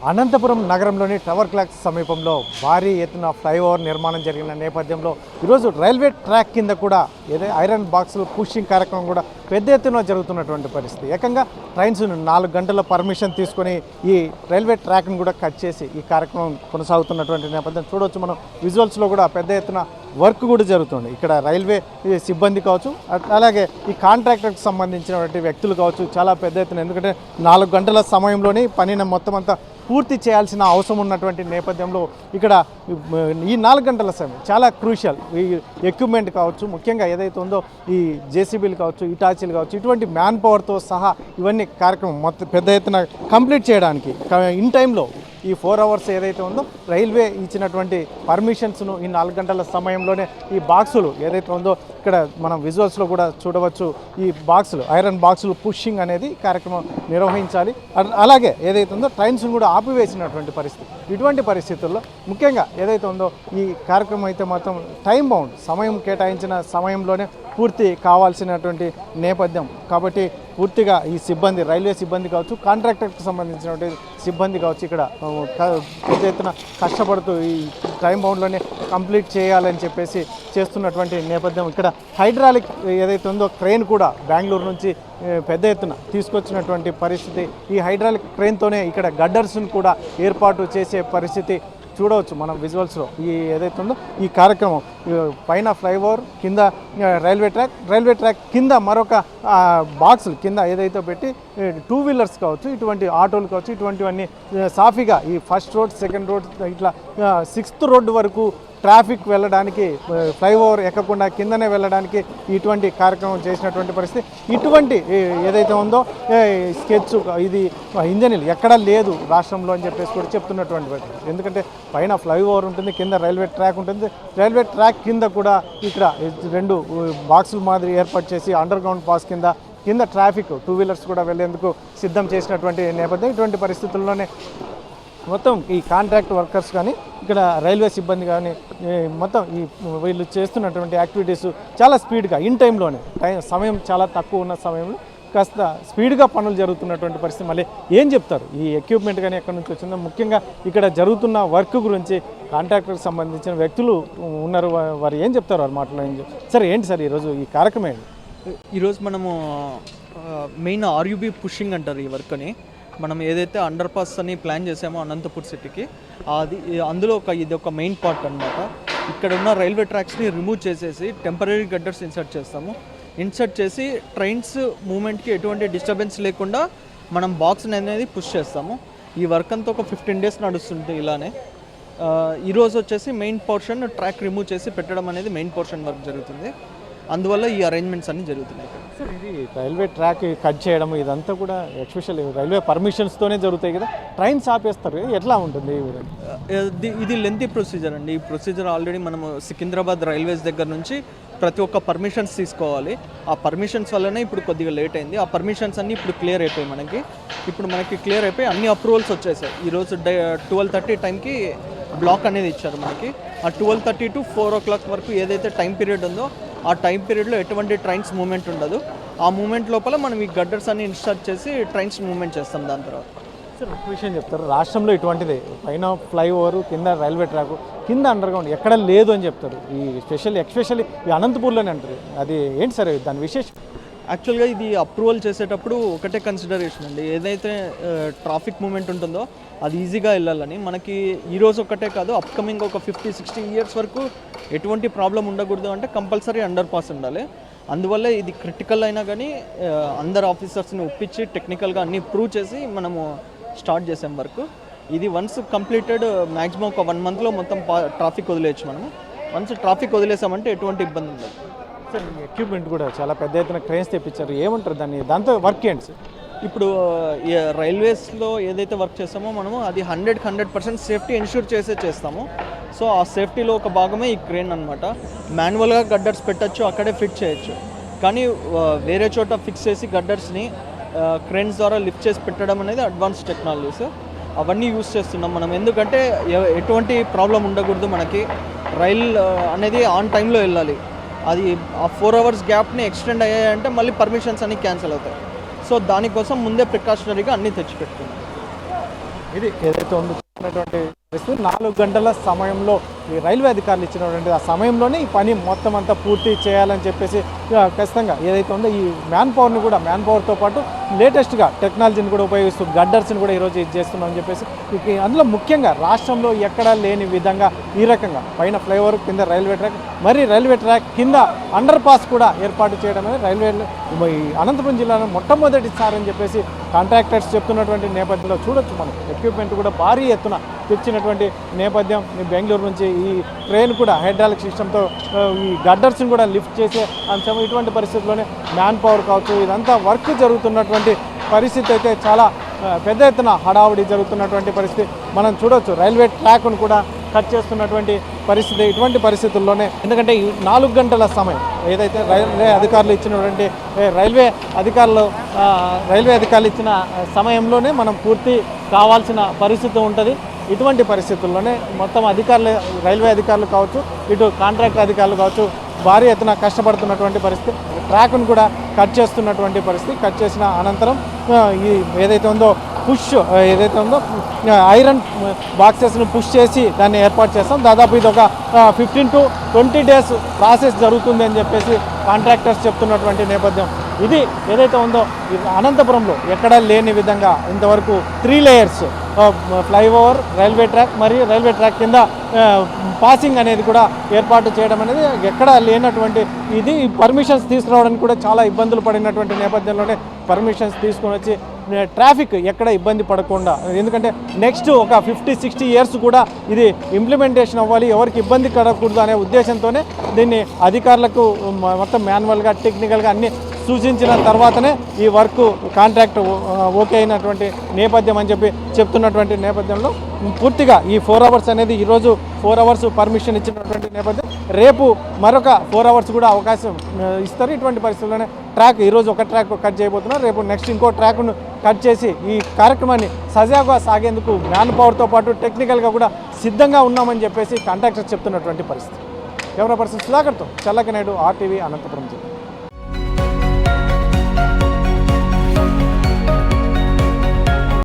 అనంతపురం నగరంలోని tower clocks సమీపంలో భారీ ఎత్తున ఫ్లైఓవర్ నిర్మాణం జరిగిన నేపథ్యంలో ఈరోజు రైల్వే ట్రాక్ కింద కూడా ఐరన్ బాక్సులు పుషింగ్ కార్యక్రమం కూడా పెద్ద ఎత్తున జరుగుతున్నటువంటి పరిస్థితి. ఏకంగా ట్రైన్స్ 4 గంటల పర్మిషన్ తీసుకొని ఈ రైల్వే ట్రాక్ను కూడా కట్ చేసి ఈ కార్యక్రమం కొనసాగుతున్నటువంటి నేపథ్యం చూడవచ్చు. మనం విజువల్స్లో కూడా పెద్ద ఎత్తున వర్క్ కూడా జరుగుతుంది. ఇక్కడ రైల్వే సిబ్బంది కావచ్చు, అలాగే ఈ కాంట్రాక్టర్కి సంబంధించినటువంటి వ్యక్తులు కావచ్చు, చాలా పెద్ద ఎత్తున, ఎందుకంటే 4 గంటల సమయంలోనే పనిని మొత్తం అంతా పూర్తి చేయాల్సిన అవసరం ఉన్నటువంటి నేపథ్యంలో ఇక్కడ ఈ 4 గంటల సమయం చాలా క్రూషియల్. ఈ ఎక్విప్మెంట్ కావచ్చు, ముఖ్యంగా ఏదైతే ఉందో ఈ జేసీబీలు కావచ్చు, ఇటాచీలు కావచ్చు, ఇటువంటి మ్యాన్ పవర్తో సహా ఇవన్నీ కార్యక్రమం మొత్తం పెద్ద ఎత్తున కంప్లీట్ చేయడానికి ఇన్ టైంలో ఈ 4 అవర్స్ ఏదైతే ఉందో రైల్వే ఇచ్చినటువంటి పర్మిషన్స్ను ఈ 4 గంటల సమయంలోనే ఈ బాక్సులు ఏదైతే ఉందో ఇక్కడ మనం విజువల్స్లో కూడా చూడవచ్చు. ఈ బాక్సులు ఐరన్ బాక్సులు పుషింగ్ అనేది కార్యక్రమం నిర్వహించాలి. అలాగే ఏదైతే ఉందో ట్రైన్స్ను కూడా ఆపివేసినటువంటి పరిస్థితి. ఇటువంటి పరిస్థితుల్లో ముఖ్యంగా ఏదైతే ఉందో ఈ కార్యక్రమం అయితే మాత్రం టైం బౌండ్, సమయం కేటాయించిన సమయంలోనే పూర్తి కావాల్సినటువంటి నేపథ్యం కాబట్టి పూర్తిగా ఈ సిబ్బంది, రైల్వే సిబ్బంది కావచ్చు, కాంట్రాక్టర్కి సంబంధించినటువంటి సిబ్బంది కావచ్చు, ఇక్కడ పెద్ద ఎత్తున కష్టపడుతూ ఈ టైం బౌండ్లోనే కంప్లీట్ చేయాలని చెప్పేసి చేస్తున్నటువంటి నేపథ్యం. ఇక్కడ హైడ్రాలిక్ ఏదైతే ఉందో క్రెయిన్ కూడా బెంగళూరు నుంచి పెద్ద ఎత్తున తీసుకొచ్చినటువంటి పరిస్థితి. ఈ హైడ్రాలిక్ క్రెయిన్తోనే ఇక్కడ గడ్డర్స్ను కూడా ఏర్పాటు చేసే పరిస్థితి చూడవచ్చు మనం విజువల్స్లో. ఈ ఏదైతే ఉందో ఈ కార్యక్రమం పైన ఫ్లైఓవర్, కింద రైల్వే ట్రాక్ కింద మరొక బాక్సులు కింద ఏదైతే పెట్టి 2 వీలర్స్ కావచ్చు, ఇటువంటి ఆటోలు కావచ్చు, ఇటువంటివన్నీ సాఫీగా ఈ ఫస్ట్ రోడ్, సెకండ్ రోడ్, ఇట్లా 6th రోడ్డు వరకు ట్రాఫిక్ వెళ్ళడానికి, ఫ్లైఓవర్ ఎక్కకుండా కిందనే వెళ్ళడానికి ఇటువంటి కార్యక్రమం చేసినటువంటి పరిస్థితి. ఇటువంటి ఏదైతే ఉందో స్కెచ్ ఇది ఇంజనీర్లు ఎక్కడా లేదు రాష్ట్రంలో అని చెప్పేసి కూడా చెప్తున్నటువంటి పరిస్థితి. ఎందుకంటే పైన ఫ్లైఓవర్ ఉంటుంది, కింద రైల్వే ట్రాక్ ఉంటుంది. రైల్వే ట్రాక్ కింద కూడా ఇక్కడ 2 బాక్సుల మాదిరి ఏర్పాటు చేసి అండర్ గ్రౌండ్ పాస్ కింద ట్రాఫిక్ 2 వీలర్స్ కూడా వెళ్ళేందుకు సిద్ధం చేసినటువంటి నేపథ్యం. ఇటువంటి పరిస్థితుల్లోనే మొత్తం ఈ కాంట్రాక్ట్ వర్కర్స్ కానీ, ఇక్కడ రైల్వే సిబ్బంది కానీ మొత్తం ఈ వీళ్ళు చేస్తున్నటువంటి యాక్టివిటీస్ చాలా స్పీడ్గా ఇన్ టైంలోనే, సమయం చాలా తక్కువ ఉన్న సమయంలో కాస్త స్పీడ్గా పనులు జరుగుతున్నటువంటి పరిస్థితి. మళ్ళీ ఏం చెప్తారు ఈ ఎక్విప్మెంట్ కానీ ఎక్కడి నుంచి వచ్చిందో, ముఖ్యంగా ఇక్కడ జరుగుతున్న వర్క్ గురించి కాంట్రాక్టర్కి సంబంధించిన వ్యక్తులు ఉన్నారు, వారు ఏం చెప్తారు వారి మాటలో ఏం చెప్తారు? సార్ ఏంటి సార్ ఈరోజు ఈ కార్యక్రమం ఏంటి? ఈరోజు మనము మెయిన్ ఆర్యూబీ పుషింగ్ అంటారు ఈ వర్క్ని. మనం ఏదైతే అండర్ పాస్ అని ప్లాన్ చేసామో అనంతపూర్ సిటీకి, అది అందులో ఇది ఒక మెయిన్ పార్ట్ అనమాట. ఇక్కడ ఉన్న రైల్వే ట్రాక్స్ని రిమూవ్ చేసేసి టెంపరీ గడ్డర్స్ ఇన్సర్ట్ చేసి ట్రైన్స్ మూమెంట్కి ఎటువంటి డిస్టర్బెన్స్ లేకుండా మనం బాక్స్ని అనేది పుష్ చేస్తాము. ఈ వర్క్ అంతా ఒక 15 days నడుస్తుంది ఇలానే. ఈరోజు వచ్చేసి మెయిన్ పోర్షన్ ట్రాక్ రిమూవ్ చేసి పెట్టడం అనేది మెయిన్ పోర్షన్ వర్క్ జరుగుతుంది. అందువల్ల ఈ అరేంజ్మెంట్స్ అన్నీ జరుగుతున్నాయి. సార్ ఇది రైల్వే ట్రాక్ కట్ చేయడం ఇదంతా కూడా ఎస్పెషల్లీ రైల్వే పర్మిషన్స్తోనే జరుగుతాయి కదా, ట్రైన్స్ ఆపేస్తారు, ఎట్లా ఉంటుంది? ఇది లెంతీ ప్రొసీజర్ అండి. ఈ ప్రొసీజర్ ఆల్రెడీ మనము సికింద్రాబాద్ రైల్వేస్ దగ్గర నుంచి ప్రతి ఒక్క పర్మిషన్స్ తీసుకోవాలి. ఆ పర్మిషన్స్ వల్లనే ఇప్పుడు కొద్దిగా లేట్ అయింది. ఆ పర్మిషన్స్ అన్నీ ఇప్పుడు క్లియర్ అయిపోయి మనకి క్లియర్ అయిపోయి అన్ని అప్రూవల్స్ వచ్చేసాయి. ఈరోజు 12:30 టైంకి బ్లాక్ అనేది ఇచ్చారు మనకి. ఆ 12:30 to 4 o'clock వరకు ఏదైతే టైం పీరియడ్ ఉందో ఆ టైం పీరియడ్లో ఎటువంటి ట్రైన్స్ మూమెంట్ ఉండదు. ఆ మూమెంట్ లోపల మనం ఈ గడ్డర్స్ అన్ని ఇన్స్టార్ట్ చేసి ట్రైన్స్ మూమెంట్ చేస్తాం. దాని తర్వాత సార్ ఒక విషయం చెప్తారు, రాష్ట్రంలో ఇటువంటిది పైన ఫ్లైఓవర్, కింద రైల్వే ట్రాక్, కింద అండర్ గ్రౌండ్ ఎక్కడ లేదు అని చెప్తారు. ఈ ఎక్స్పెషల్లీ ఈ అనంతపూర్లోనే అంటారు. అది ఏంటి సార్ దాని విశేషం? యాక్చువల్గా ఇది అప్రూవల్ చేసేటప్పుడు ఒకటే కన్సిడరేషన్ అండి, ఏదైతే ట్రాఫిక్ మూమెంట్ ఉంటుందో అది ఈజీగా వెళ్ళాలని. మనకి ఈరోజు ఒకటే కాదు, అప్కమింగ్ ఒక 50-60 years వరకు ఎటువంటి ప్రాబ్లం ఉండకూడదు అంటే కంపల్సరీ అండర్ పాస్ ఉండాలి. అందువల్ల ఇది క్రిటికల్ అయినా కానీ అందరు ఆఫీసర్స్ని ఒప్పించి టెక్నికల్గా అన్నీ ప్రూవ్ చేసి మనము స్టార్ట్ చేసాం వర్క్. ఇది వన్స్ కంప్లీటెడ్ మ్యాక్సిమం ఒక 1 monthలో మొత్తం ట్రాఫిక్ వదిలేయచ్చు మనము. వన్స్ ట్రాఫిక్ వదిలేసామంటే ఎటువంటి ఇబ్బంది ఉండదు. సార్ ఎక్విప్మెంట్ కూడా చాలా పెద్ద ఎత్తున క్రెయిన్స్ తెప్పించారు, ఏమంటారు దాంతో వర్క్ ఏంటి సార్? ఇప్పుడు రైల్వేస్లో ఏదైతే వర్క్ చేస్తామో మనము అది 100% సేఫ్టీ ఎన్ష్యూర్ చేస్తాము. సో ఆ సేఫ్టీలో ఒక భాగమే ఈ క్రేన్ అనమాట. మాన్యువల్గా గడ్డర్స్ పెట్టచ్చు, అక్కడే ఫిట్ చేయొచ్చు. కానీ వేరే చోట ఫిక్స్ చేసి గడ్డర్స్ని క్రేన్స్ ద్వారా లిఫ్ట్ చేసి పెట్టడం అనేది అడ్వాన్స్ టెక్నాలజీస్. అవన్నీ యూస్ చేస్తున్నాం మనం. ఎందుకంటే ఎటువంటి ప్రాబ్లం ఉండకూడదు మనకి. రైల్ అనేది ఆన్ టైంలో వెళ్ళాలి. అది ఆ 4 hours గ్యాప్ని ఎక్స్టెండ్ అయ్యాయంటే మళ్ళీ పర్మిషన్స్ అన్నీ క్యాన్సిల్ అవుతాయి. సో దానికోసం ముందే ప్రికాషనరీగా అన్నీ తెచ్చిపెట్టుకున్నాం. ఇది ఏదైతే ఉందో చూసినటువంటి పరిస్థితి 4 గంటల సమయంలో ఈ రైల్వే అధికారులు ఇచ్చినటువంటి ఆ సమయంలోనే ఈ పని మొత్తం అంతా పూర్తి చేయాలని చెప్పేసి ఖచ్చితంగా ఏదైతే ఉందో ఈ మ్యాన్ పవర్తో పాటు లేటెస్ట్గా టెక్నాలజీని కూడా ఉపయోగిస్తూ గడ్డర్స్ని కూడా ఈరోజు ఇది చేస్తున్నామని చెప్పేసి అందులో ముఖ్యంగా రాష్ట్రంలో ఎక్కడా లేని విధంగా ఈ రకంగా పైన ఫ్లైఓవర్ కింద రైల్వే ట్రాక్ కింద అండర్ పాస్ కూడా ఏర్పాటు చేయడం అనేది ఈ అనంతపురం జిల్లాలో మొట్టమొదటిసారి అని చెప్పేసి కాంట్రాక్టర్స్ చెప్తున్నటువంటి నేపథ్యంలో చూడొచ్చు మనం ఎక్విప్మెంట్ కూడా భారీ ఎత్తున తెచ్చినటువంటి నేపథ్యం బెంగళూరు నుంచి ఈ ట్రైన్ కూడా హైడ్రాలిక్ సిస్టంతో ఈ గడ్డర్స్ని కూడా లిఫ్ట్ చేసే అంశం ఇటువంటి పరిస్థితుల్లోనే మ్యాన్ పవర్ కావచ్చు ఇదంతా వర్క్ జరుగుతున్నటువంటి పరిస్థితి అయితే చాలా పెద్ద ఎత్తున హడావుడి జరుగుతున్నటువంటి పరిస్థితి మనం చూడవచ్చు రైల్వే ట్రాక్ను కూడా కట్ చేస్తున్నటువంటి పరిస్థితి ఇటువంటి పరిస్థితుల్లోనే ఎందుకంటే ఈ 4 గంటల సమయం ఏదైతే రైల్వే అధికారులు ఇచ్చినటువంటి రైల్వే అధికారులు ఇచ్చిన సమయంలోనే మనం పూర్తి కావాల్సిన పరిస్థితి ఉంటుంది ఇటువంటి పరిస్థితుల్లోనే మొత్తం రైల్వే అధికారులు కావచ్చు ఇటు కాంట్రాక్టర్ అధికారులు కావచ్చు భారీ ఎత్తున కష్టపడుతున్నటువంటి పరిస్థితి ట్రాక్ను కూడా కట్ చేస్తున్నటువంటి పరిస్థితి కట్ చేసిన అనంతరం ఈ ఏదైతే ఉందో ఐరన్ బాక్సెస్ను పుష్ చేసి దాన్ని ఏర్పాటు చేస్తాం దాదాపు ఇది ఒక 15 to 20 days ప్రాసెస్ జరుగుతుంది అని చెప్పేసి కాంట్రాక్టర్స్ చెప్తున్నటువంటి నేపథ్యం ఇది ఏదైతే ఉందో అనంతపురంలో ఎక్కడా లేని విధంగా ఇంతవరకు 3 layers ఫ్లైఓవర్ రైల్వే ట్రాక్ కింద పాసింగ్ అనేది కూడా ఏర్పాటు చేయడం అనేది ఎక్కడా లేనటువంటి ఇది పర్మిషన్స్ తీసుకురావడానికి కూడా చాలా ఇబ్బందులు పడినటువంటి నేపథ్యంలోనే పర్మిషన్స్ తీసుకొని వచ్చి ట్రాఫిక్ ఎక్కడ ఇబ్బంది పడకుండా ఎందుకంటే నెక్స్ట్ ఒక 50-60 years కూడా ఇది ఇంప్లిమెంటేషన్ అవ్వాలి ఎవరికి ఇబ్బంది కలగకూడదు అనే ఉద్దేశంతోనే దీన్ని అధికారులకు మొత్తం మాన్యువల్గా టెక్నికల్గా అన్ని సూచించిన తర్వాతనే ఈ వర్క్ కాంట్రాక్ట్ ఓకే అయినటువంటి నేపథ్యం అని చెప్పి చెప్తున్నటువంటి నేపథ్యంలో పూర్తిగా ఈ 4 hours అనేది ఈరోజు 4 hours పర్మిషన్ ఇచ్చినటువంటి నేపథ్యం రేపు మరొక 4 hours కూడా అవకాశం ఇస్తారు ఇటువంటి పరిస్థితుల్లోనే ఈరోజు ఒక ట్రాక్ కట్ చేయబోతున్నారు రేపు నెక్స్ట్ ఇంకో ట్రాక్ను కట్ చేసి ఈ కార్యక్రమాన్ని సజావుగా సాగేందుకు మ్యాన్ పవర్తో పాటు టెక్నికల్గా కూడా సిద్ధంగా ఉన్నామని చెప్పేసి కాంట్రాక్టర్ చెప్తున్నటువంటి పరిస్థితి కెమెరా పర్సన్ సుధాకర్తో చల్లకనాయుడు RTV అనంతపురం జిల్లా.